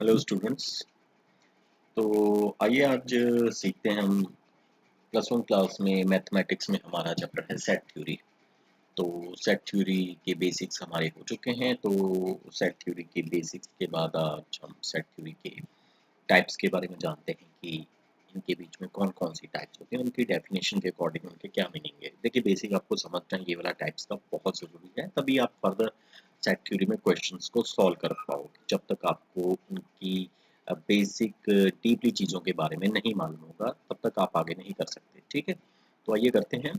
Hello students. तो आइए आज सीखते हैं हम +1 क्लास में मैथमेटिक्स में हमारा चैप्टर है सेट थ्योरी। तो सेट थ्योरी के बेसिक्स हमारे हो चुके हैं। तो सेट थ्योरी के बेसिक्स के बाद आज हम सेट थ्योरी के टाइप्स के बारे में जानते हैं कि इनके बीच में कौन कौन सी टाइप्स होती हैं, उनकी डेफिनेशन के अकॉर्डिंग उनके क्या मीनिंग है। देखिए, बेसिक आपको समझना ये वाला टाइप्स का बहुत ज़रूरी है, तभी आप फर्दर सेट थ्योरी में क्वेश्चंस को सॉल्व कर पाओगे। जब तक आपको उनकी बेसिक डीपली चीज़ों के बारे में नहीं मालूम होगा, तब तक आप आगे नहीं कर सकते। ठीक है, तो आइए करते हैं।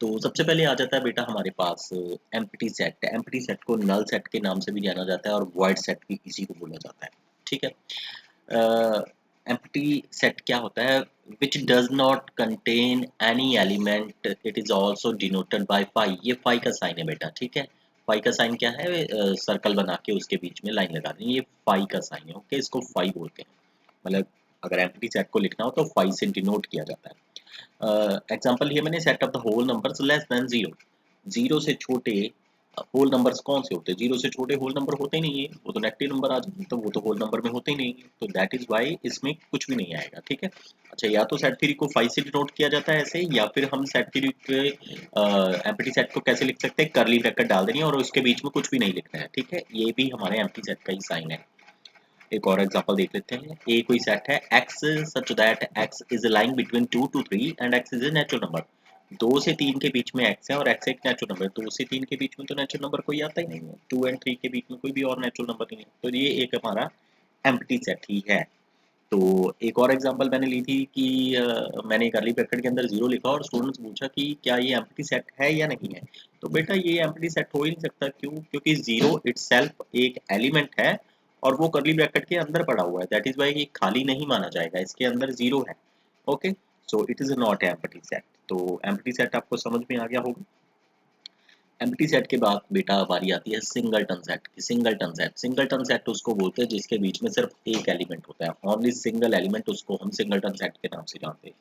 तो सबसे पहले आ जाता है बेटा हमारे पास एम्प्टी सेट। एम्प्टी सेट को नल सेट के नाम से भी जाना जाता है और वॉइड सेट भी इसी को बोला जाता है। ठीक है, एम्प्टी सेट क्या होता है? Which does not contain any element, it is also denoted by phi. ये फाई का साइन है बेटा। ठीक है, फाई का साइन क्या है? सर्कल बना के उसके बीच में लाइन लगा देंगे, ये फाई का साइन है। ओके, इसको फाई बोलते हैं। मतलब अगर एम्प्टी सेट को लिखना हो तो फाई से डिनोट किया जाता है। एग्जांपल लिया मैंने, set of the whole numbers less than zero. Zero से छोटे होल नंबर्स कौन से होते हैं? जीरो से छोटे होल नंबर होते ही नहीं है, वो तो नेगेटिव नंबर आ जाते हैं, तो वो तो होल नंबर में होते ही नहीं है। तो दैट इज वाई इसमें कुछ भी नहीं आएगा। ठीक है, अच्छा, या तो सेट थ्योरी को फाइव से डिनोट किया जाता है ऐसे, या फिर हम सेट थ्योरी के एम्प्टी सेट को कैसे लिख सकते हैं? कर्ली ब्रैकेट डाल देनी है और उसके बीच में कुछ भी नहीं लिखना है। ठीक है, ये भी हमारे एम्प्टी सेट का ही साइन है। एक और एग्जांपल देख लेते हैं। ए कोई सेट है x such that x is lying between 2 to 3 and x is a natural number. 2 से 3 के बीच में x है और x एक नेचुरल नंबर है। 2 से 3 के बीच में तो नेचुरल नंबर कोई आता ही नहीं है। 2 एंड 3 के बीच में कोई भी और नेचुरल नंबर नहीं है, तो ये एक हमारा एम्प्टी सेट ही है। तो एक और एग्जांपल मैंने ली थी कि मैंने कर्ली ब्रैकेट के अंदर जीरो लिखा और स्टूडेंट्स पूछा कि क्या ये एम्प्टी सेट है या नहीं है। तो बेटा ये एम्प्टी सेट हो ही नहीं सकता। क्यों? क्योंकि जीरो इटसेल्फ एक एलिमेंट है और वो कर्ली ब्रैकेट के अंदर पड़ा हुआ है। दैट इज वाई ये खाली नहीं माना जाएगा, इसके अंदर जीरो है। Okay, so it is not empty set. तो एम्प्टी सेट आपको समझ में आ गया होगा। एम्प्टी सेट के बाद बेटा बारी आती है सिंगलटन सेट की। सिंगलटन सेट उसको बोलते हैं जिसके बीच में सिर्फ एक एलिमेंट होता है, ओनली सिंगल एलिमेंट, उसको हम सिंगलटन सेट के नाम से जानते हैं।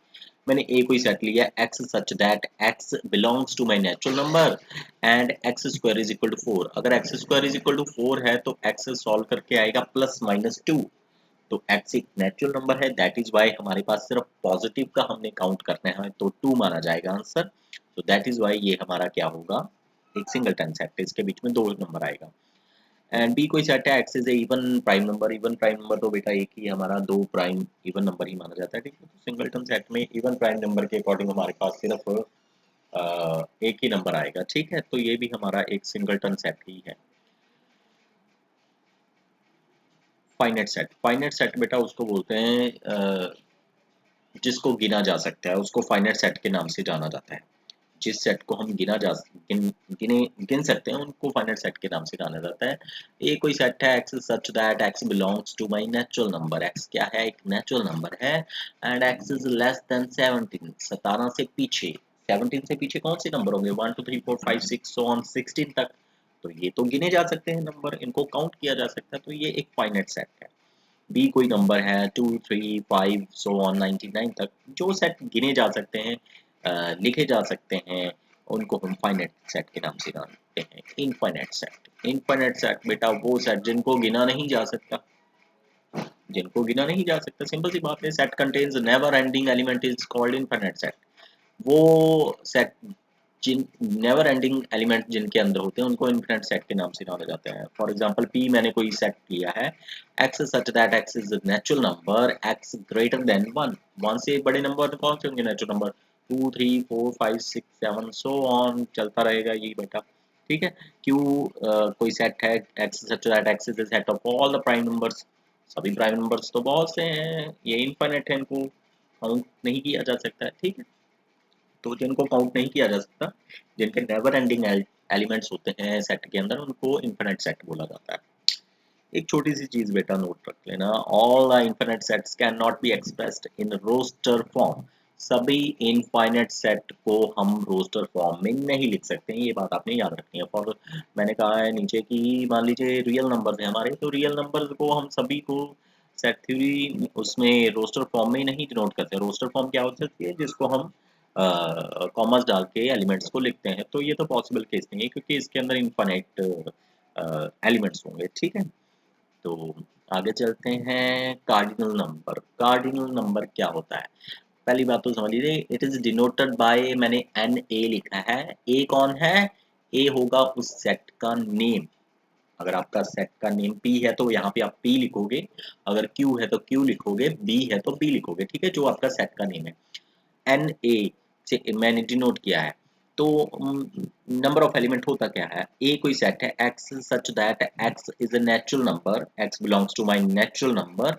मैंने ए कोई सेट लिया, x such that x belongs to my natural number and x square is equal to 4। अगर x square is equal to 4 है तो x सॉल्व करके आएगा +-2। तो x एक नेचुरल नंबर है, दैट इज वाई हमारे पास सिर्फ पॉजिटिव का हमने काउंट करना है, तो 2 माना जाएगा आंसर। तो दैट इज वाई ये हमारा क्या होगा? एक सिंगलटन सेट है, इसके बीच में दो नंबर आएगा। एंड बी कोई सेट है, x is a even prime number. Even prime number तो बेटा एक ही हमारा दो प्राइम इवन नंबर ही माना जाता है। ठीक है, तो सिंगलटन सेट में इवन प्राइम नंबर के अकॉर्डिंग हमारे पास सिर्फ एक ही नंबर आएगा। ठीक है, तो ये भी हमारा एक सिंगलटन सेट ही है। फाइनाइट सेट, फाइनाइट सेट बेटा उसको बोलते हैं जिसको गिना जा सकता है, उसको फाइनाइट सेट के नाम से जाना जाता है। जिस सेट को हम गिन सकते हैं, उनको फाइनाइट सेट के नाम से जाना जाता है। ये कोई सेट है, x such that x belongs to my natural number. x क्या है? एक नेचुरल नंबर है। And x is less than 17, 17 से पीछे। 17 से पीछे कौन से नंबर होंगे? 1 2 3 4 5 6 सो ऑन 16 तक। तो ये तो गिने जा सकते हैं नंबर, इनको काउंट किया जा सकता है, तो ये एक फाइनाइट सेट है। बी कोई नंबर है 2 3 5 सो ऑन 99 तक। जो सेट गिने जा सकते हैं, लिखे जा सकते हैं, उनको हम फाइनाइट सेट के नाम से जानते हैं। इनफाइनाइट सेट, इनफाइनाइट सेट बेटा वो सेट जिनको गिना नहीं जा सकता, जिनको गिना नहीं जा सकता। सिंपल सी बात है, set contains never ending element is called infinite set. वो सेट जिन नेवर एंडिंग एलिमेंट जिनके अंदर होते हैं, उनको इनफिनिट सेट के नाम से जाना जाता है। फॉर एग्जांपल पी मैंने कोई सेट लिया है, x such that x is natural number, x greater than 1। 1 से बड़े नंबर कौन से होंगे नेचुरल नंबर? 2 3 4 5 6 7 सो ऑन चलता रहेगा ये बेटा। ठीक है, क्यों कोई सेट है, x such that x is the set of all the prime numbers. सभी प्राइम नंबर्स तो बहुत से हैं, ये इनफिनिट है, इनको काउंट नहीं किया जा सकता है। ठीक है, तो जिनको काउंट नहीं किया जा सकता, जिनके नेवर एंडिंग एलिमेंट्स होते हैं सेट के अंदर, उनको इनफिनिट सेट बोला जाता है। एक छोटी सी चीज बेटा नोट रख लेना, all the infinite sets can not be expressed in roster form. सभी इनफाइनाइट सेट को हम रोस्टर फॉर्म में नहीं लिख सकते हैं, ये बात आपने याद रखनी है। फॉर मैंने कहा है नीचे कि मान लीजिए रियल नंबर्स हैं हमारे, तो रियल नंबर्स को हम सभी को सेट थ्योरी उसमें रोस्टर फॉर्म में ही नहीं डिनोट करते। रोस्टर फॉर्म क्या हो सकती है? जिसको हम कॉमर्स डाल के एलिमेंट्स को लिखते हैं, तो ये तो पॉसिबल केस नहीं है क्योंकि इसके अंदर इनफाइनाइट एलिमेंट्स होंगे। ठीक है, तो आगे चलते हैं। कार्डिनल नंबर, कार्डिनल नंबर क्या होता है? पहली बात तो समझ लीजिए, इट इज डिनोटेड बाय, मैंने एन ए लिखा है। ए कौन है? ए होगा उस सेट का नेम। अगर आपका सेट का नेम P है तो यहाँ पे आप P लिखोगे, अगर Q है तो Q लिखोगे, B है तो B लिखोगे, ठीक है, जो आपका सेट का नेम है। एन ए से मैंने डिनोट किया है। तो नंबर ऑफ एलिमेंट होता क्या है? ए कोई सेट है x such that x is a natural number, x belongs to my natural number,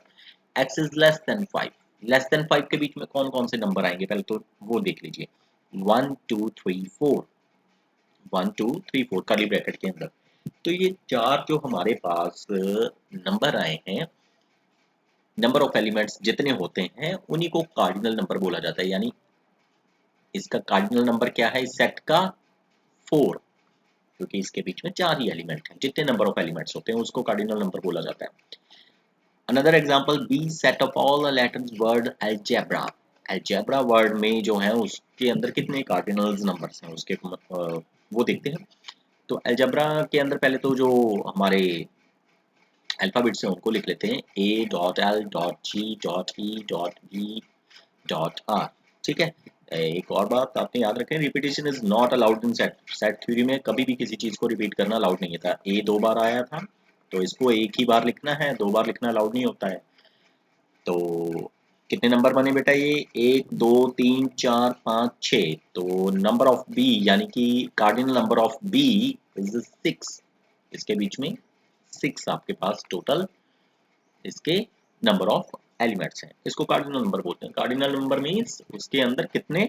x is less than 5। Less than 5 के बीच में कौन कौन से नंबर आएंगे पहले तो वो देख लीजिए। 1 2 3 4, 1 2 3 4 कर्ली ब्रैकेट के अंदर। तो ये चार जो हमारे पास नंबर आए हैं, नंबर ऑफ एलिमेंट्स जितने होते हैं उन्हीं को कार्डिनल नंबर बोला जाता है। यानी इसका कार्डिनल नंबर क्या है इस सेट का? 4, क्योंकि इसके बीच में चार ही एलिमेंट हैं। जितने नंबर ऑफ एलिमेंट्स होते हैं उसको कार्डिनल नंबर बोला जाता है। Another example, B set of all the letters word algebra. Algebra word में जो है उसके अंदर कितने कार्डिनल नंबर्स हैं उसके वो देखते हैं। तो अलजेब्रा के अंदर पहले तो जो हमारे अल्फाबेट्स हैं उनको लिख लेते हैं, A dot L dot G dot E dot B dot R. ठीक है। एक और बात आपने याद रखें, repetition is not allowed in set. Set theory में कभी भी किसी चीज को रिपीट करना अलाउड नहीं था। ए 2 बार आया था तो इसको एक ही बार लिखना है, 2 बार लिखना अलाउड नहीं होता है। तो कितने नंबर बने बेटा ये? 1 2 3 4 5 6। तो नंबर ऑफ बी यानी कि cardinal number of B is 6। इसके बीच में 6 आपके पास टोटल इसके नंबर ऑफ एलिमेंट्स हैं। इसको कार्डिनल नंबर बोलते हैं। कार्डिनल नंबर मीन्स उसके अंदर कितने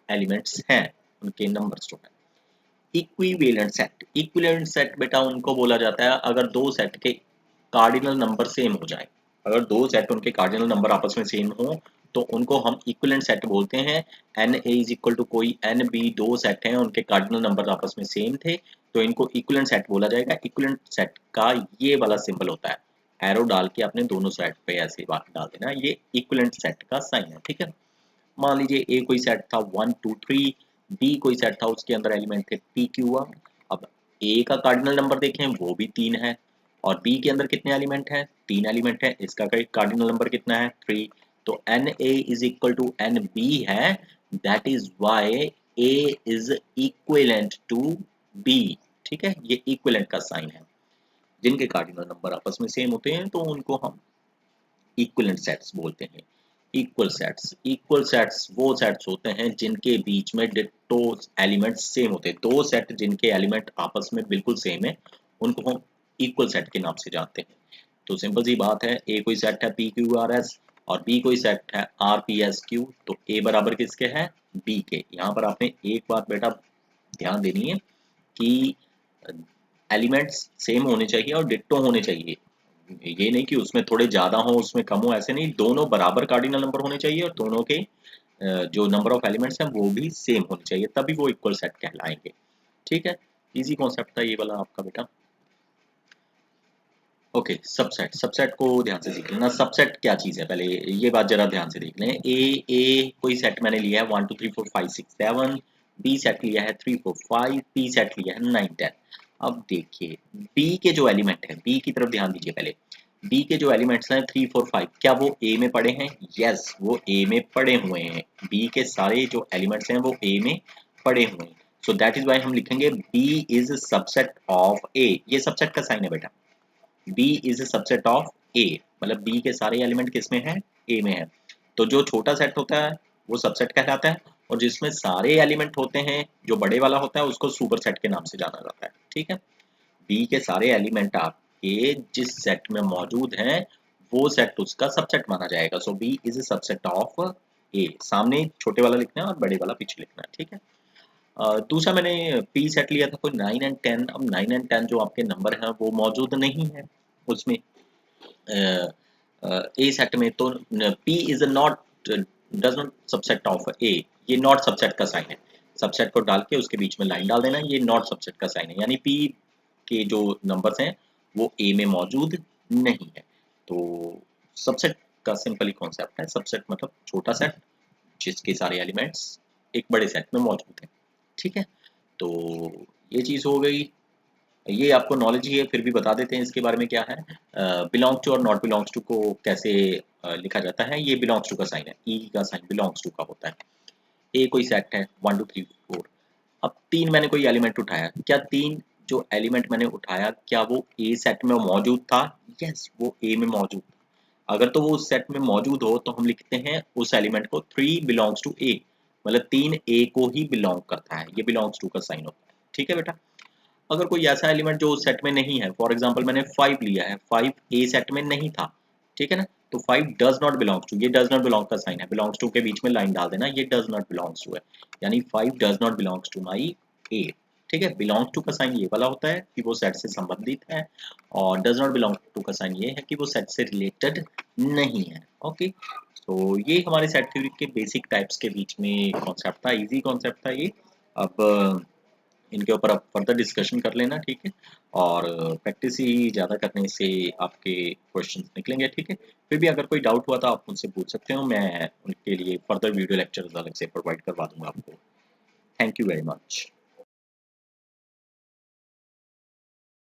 एलिमेंट्स हैं, उनके नंबर्स जो है। इक्विवेलेंट सेट, इक्विवेलेंट सेट बेटा उनको बोला जाता है अगर दो सेट के कार्डिनल नंबर सेम हो जाए। अगर दो सेट उनके कार्डिनल नंबर आपस में सेम हो तो उनको हम इक्विवेलेंट सेट बोलते हैं। N A is equal to कोई एन बी, दो सेट हैं उनके कार्डिनल नंबर आपस में सेम थे तो इनको इक्विवेलेंट सेट बोला जाएगा। इक्विवेलेंट सेट का ये वाला सिंबल होता है, एरो डाल के आपने दोनों साइड पे ऐसे बात डाल देना, ये इक्विवेलेंट सेट का साइन है। ठीक है। मान लीजिए ए कोई सेट था 1 2 3, बी कोई सेट था उसके अंदर एलिमेंट थे पी क्यू आर। अब ए का कार्डिनल नंबर देखें वो भी 3 है और बी के अंदर कितने एलिमेंट हैं? 3 एलिमेंट है। इसका कार्डिनल नंबर कितना है? 3। तो n A is equal to n B है, that is why A is equivalent to B. ठीक है, ये इक्विवेलेंट का साइन है। जिनके कार्डिनल नंबर आपस में सेम होते हैं तो उनको हम इक्विवेलेंट सेट्स बोलते हैं। इक्वल सेट्स वो सेट्स होते हैं जिनके बीच में डिट्टो एलिमेंट्स सेम होते हैं। दो सेट जिनके एलिमेंट आपस में बिल्कुल सेम है उनको हम इक्वल सेट के नाम से जानते हैं। तो सिंपल सी बात है, ए कोई सेट है पी क्यू आर एस और बी कोई सेट है आर पी एस क्यू, तो ए बराबर किसके है? बी के। यहाँ पर आपने एक बात बेटा ध्यान देनी है कि एलिमेंट्स सेम होने चाहिए और डिट्टो होने चाहिए। ये नहीं कि उसमें थोड़े ज्यादा हो उसमें कम हो, ऐसे नहीं, दोनों बराबर कार्डिनल नंबर होने चाहिए और दोनों के जो नंबर ऑफ एलिमेंट्स हैं वो भी सेम होने चाहिए, तभी वो इक्वल सेट कहलाएंगे। ठीक है, इजी कॉन्सेप्ट था ये वाला आपका बेटा। ओके, सबसेट, सबसेट को ध्यान से सीख लेना। सबसेट क्या चीज है पहले ये बात जरा ध्यान से देख लें। ए कोई सेट मैंने लिया है 1 2 3 4 5 6 7, बी सेट लिया है 3 4 5, पी सेट लिया है 9 10। अब देखिए बी के जो एलिमेंट है, बी की तरफ ध्यान दीजिए पहले। बी के जो एलिमेंट्स हैं 3 4 5, क्या वो ए में पड़े हैं? यस, वो ए में पड़े हुए हैं। बी के सारे जो एलिमेंट्स हैं वो ए में पड़े हुए हैं। सो दैट इज वाई हम लिखेंगे B is subset of A. ये सबसेट का साइन है बेटा। B is a subset of A, मतलब B के सारे एलिमेंट किस में हैं? A में है। तो जो छोटा सेट होता है वो सबसेट कहलाता है और जिसमें सारे एलिमेंट होते हैं जो बड़े वाला होता है उसको सुपर सेट के नाम से जाना जाता है। ठीक है। B के सारे एलिमेंट आपके जिस सेट में मौजूद हैं वो सेट उसका सबसेट माना जाएगा। सो B is a subset of A। सामने छोटे वाला लिखना है और बड़े वाला पीछे लिखना है। ठीक है। दूसरा मैंने पी सेट लिया था कोई 9 एंड 10। अब 9 एंड 10 जो आपके नंबर हैं वो मौजूद नहीं है उसमें ए सेट में। तो P is not, does not subset of A. ये नॉट सबसेट का साइन है। सबसेट को डाल के उसके बीच में लाइन डाल देना, ये नॉट सबसेट का साइन है, यानी पी के जो नंबर्स हैं वो ए में मौजूद नहीं है। तो सबसेट का सिंपली कॉन्सेप्ट है, सबसेट मतलब छोटा सेट जिसके सारे एलिमेंट्स एक बड़े सेट में मौजूद हैं। ठीक है। तो ये चीज हो गई। ये आपको नॉलेज ही है, फिर भी बता देते हैं इसके बारे में क्या है। बिलोंग टू और नॉट बिलोंग्स टू को कैसे लिखा जाता है। ये बिलोंग्स टू का साइन है, ई का साइन बिलोंग्स टू का होता है। ए कोई सेट है 1 2 3 4। अब 3 मैंने कोई एलिमेंट उठाया, क्या 3 जो एलिमेंट मैंने उठाया क्या वो ए सेट में मौजूद था? यस, वो ए में मौजूद था। अगर तो वो उस सेट में मौजूद हो तो हम लिखते हैं उस एलिमेंट को 3 बिलोंग्स टू ए, मतलब 3 ए को ही बिलोंग करता है, ये बिलोंग्स टू का साइन होता है। ठीक है बेटा। अगर कोई ऐसा एलिमेंट जो उस सेट में नहीं है, फॉर एग्जांपल मैंने 5 लिया है, 5 ए सेट में नहीं था, ठीक है ना, तो 5 डज नॉट बिलोंग्स टू, ये डज नॉट बिलोंग का साइन है, बिलोंग्स टू के बीच में लाइन डाल देना, ये डज नॉट बिलोंग्स टू है, यानी 5 does not belongs to my A. ठीक है, बिलोंग्स टू का साइन ये वाला होता है कि वो सेट से संबंधित है, और डज नॉट बिलोंग टू का साइन ये है कि वो सेट से रिलेटेड नहीं है। ओके, तो ये हमारे सेट थ्योरी के बेसिक टाइप्स के बीच में कॉन्सेप्ट था, इजी कॉन्सेप्ट था ये। अब इनके ऊपर आप फर्दर डिस्कशन कर लेना, ठीक है, और प्रैक्टिस ही ज़्यादा करने से आपके क्वेश्चंस निकलेंगे, ठीक है। फिर भी अगर कोई डाउट हुआ तो आप मुझसे पूछ सकते हो, मैं उनके लिए फर्दर वीडियो लेक्चर्स अलग से प्रोवाइड करवा दूंगा आपको। Thank you very much.